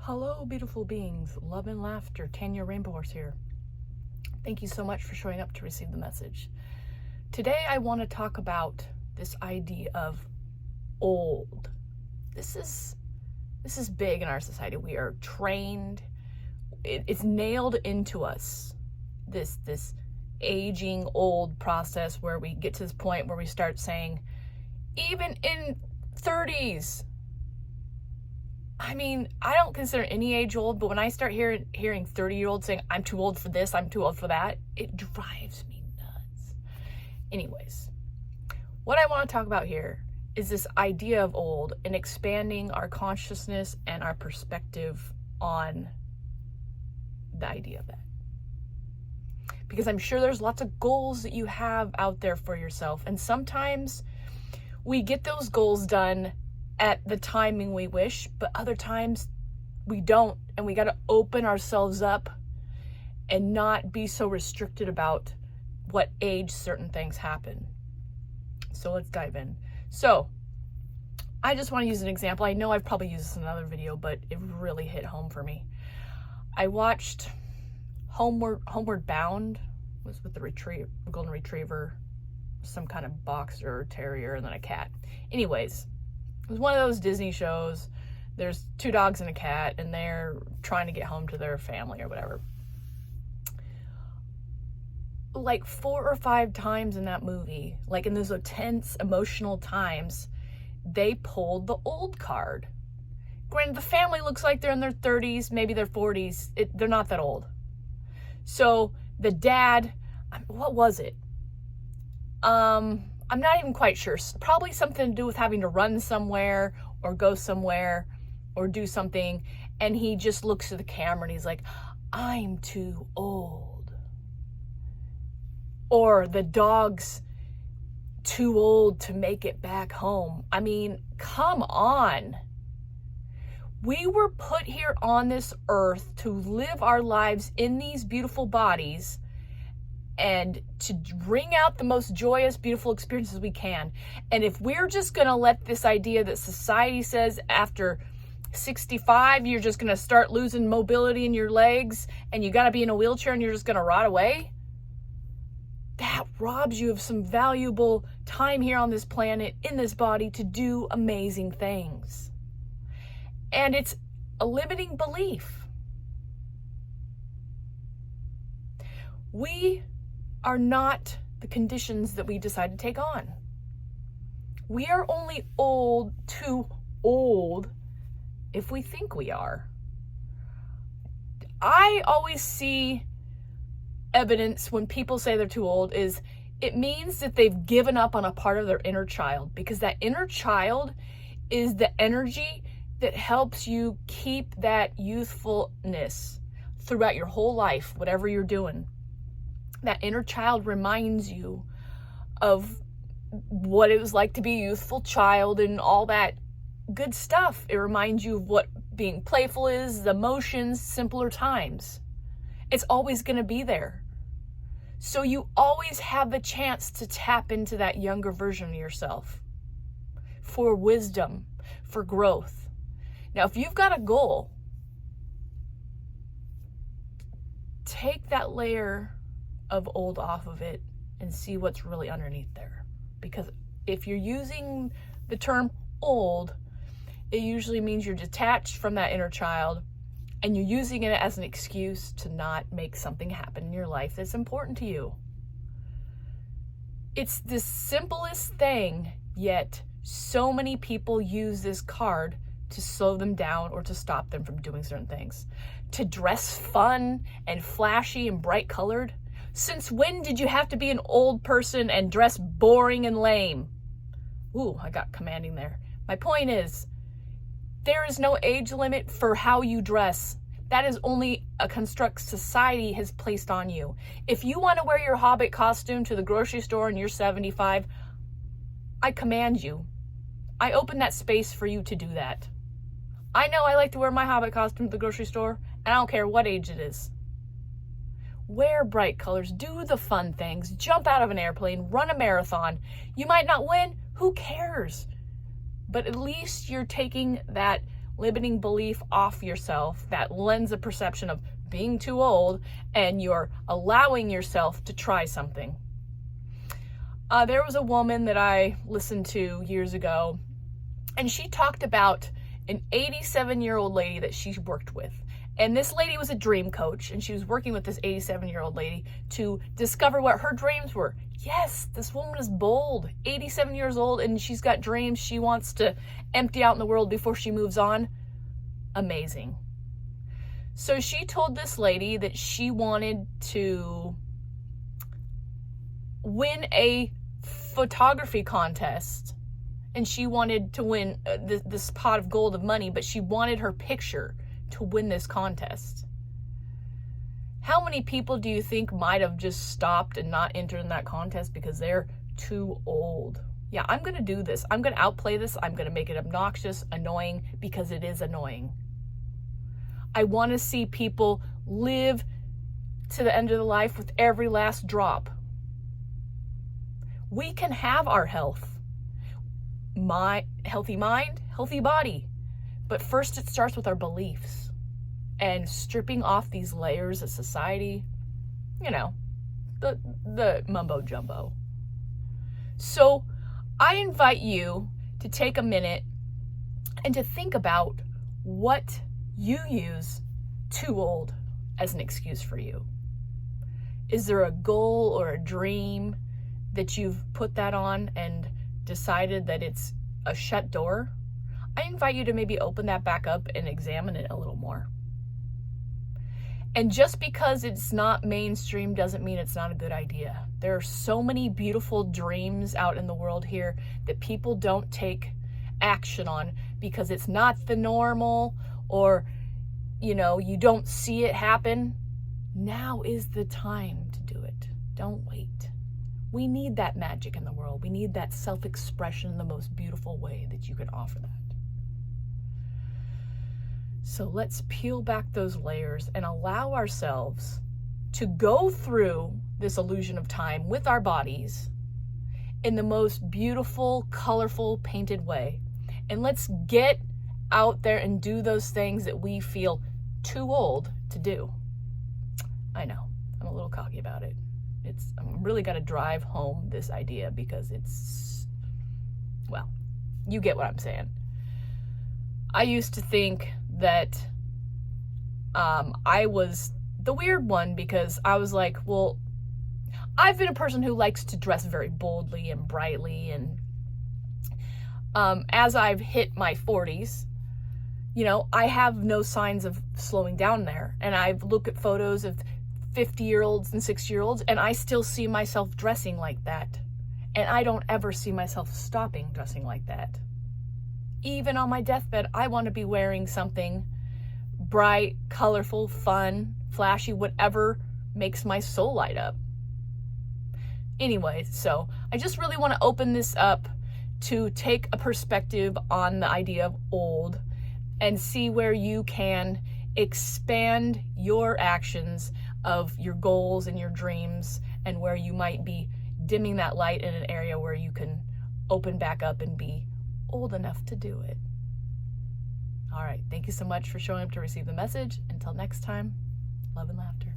Hello, beautiful beings. Love and laughter. Tanya Rainbow Horse here. Thank you so much for showing up to receive the message. Today, I want to talk about this idea of old. This is big in our society. We are trained. It's nailed into us. This aging old process where we get to this point where we start saying, even in 30s. I mean, I don't consider any age old, but when I start hearing 30-year-olds saying, I'm too old for this, I'm too old for that, it drives me nuts. Anyways, what I want to talk about here is this idea of old and expanding our consciousness and our perspective on the idea of that. Because I'm sure there's lots of goals that you have out there for yourself, and sometimes we get those goals done at the timing we wish, but other times we don't, and we got to open ourselves up and not be so restricted about what age certain things happen. So let's dive in. So I just want to use an example. I know I've probably used this in another video, but it really hit home for me. I watched Homeward Bound. It was with the golden retriever, some kind of boxer terrier, and then a cat. Anyways, it was one of those Disney shows. There's two dogs and a cat, and they're trying to get home to their family or whatever. Like 4 or 5 times in that movie, like in those tense, emotional times, they pulled the old card. Granted, the family looks like they're in their 30s, maybe their 40s. They're not that old. So the dad, what was it? I'm not even quite sure. Probably something to do with having to run somewhere or go somewhere or do something. And he just looks at the camera and he's like, I'm too old. Or the dog's too old to make it back home. I mean, come on. We were put here on this earth to live our lives in these beautiful bodies and to bring out the most joyous, beautiful experiences we can. And if we're just going to let this idea that society says after 65, you're just going to start losing mobility in your legs and you got to be in a wheelchair and you're just going to rot away, that robs you of some valuable time here on this planet, in this body, to do amazing things. And it's a limiting belief. We are not the conditions that we decide to take on. We are only too old if we think we are. I always see evidence when people say they're too old is it means that they've given up on a part of their inner child, because that inner child is the energy that helps you keep that youthfulness throughout your whole life, whatever you're doing. That inner child reminds you of what it was like to be a youthful child and all that good stuff. It reminds you of what being playful is, the emotions, simpler times. It's always going to be there. So you always have the chance to tap into that younger version of yourself for wisdom, for growth. Now, if you've got a goal, take that layer of old off of it and see what's really underneath there. Because if you're using the term old, it usually means you're detached from that inner child and you're using it as an excuse to not make something happen in your life that's important to you. It's the simplest thing, yet so many people use this card to slow them down or to stop them from doing certain things. To dress fun and flashy and bright colored. Since when did you have to be an old person and dress boring and lame? Ooh, I got commanding there. My point is, there is no age limit for how you dress. That is only a construct society has placed on you. If you want to wear your Hobbit costume to the grocery store and you're 75, I command you. I open that space for you to do that. I know I like to wear my Hobbit costume to the grocery store, and I don't care what age it is. Wear bright colors, do the fun things, jump out of an airplane, run a marathon. You might not win, who cares? But at least you're taking that limiting belief off yourself that lends a perception of being too old, and you're allowing yourself to try something. There was a woman that I listened to years ago, and she talked about an 87-year-old lady that she worked with. And this lady was a dream coach, and she was working with this 87-year-old lady to discover what her dreams were. Yes, this woman is bold, 87 years old, and she's got dreams she wants to empty out in the world before she moves on. Amazing. So she told this lady that she wanted to win a photography contest, and she wanted to win this pot of gold of money, but she wanted her picture to win this contest. How many people do you think might have just stopped and not entered in that contest because they're too old? Yeah, I'm going to do this. I'm going to outplay this. I'm going to make it obnoxious, annoying, because it is annoying. I want to see people live to the end of their life with every last drop. We can have our health. My healthy mind, healthy body. But first it starts with our beliefs and stripping off these layers of society, the mumbo jumbo. So I invite you to take a minute and to think about what you use too old as an excuse for you. Is there a goal or a dream that you've put that on and decided that it's a shut door? I invite you to maybe open that back up and examine it a little more. And just because it's not mainstream doesn't mean it's not a good idea. There are so many beautiful dreams out in the world here that people don't take action on because it's not the normal, or, you don't see it happen. Now is the time to do it. Don't wait. We need that magic in the world. We need that self-expression in the most beautiful way that you can offer that. So let's peel back those layers and allow ourselves to go through this illusion of time with our bodies in the most beautiful, colorful, painted way. And let's get out there and do those things that we feel too old to do. I know, I'm a little cocky about it. I'm really got to drive home this idea because you get what I'm saying. I used to think that I was the weird one because I was like, well, I've been a person who likes to dress very boldly and brightly, and as I've hit my 40s, I have no signs of slowing down there. And I look at photos of 50-year-olds and 60-year-olds, and I still see myself dressing like that. And I don't ever see myself stopping dressing like that. Even on my deathbed, I want to be wearing something bright, colorful, fun, flashy, whatever makes my soul light up. Anyway, so I just really want to open this up to take a perspective on the idea of old and see where you can expand your actions of your goals and your dreams, and where you might be dimming that light in an area where you can open back up and be old enough to do it. All right. Thank you so much for showing up to receive the message. Until next time, love and laughter.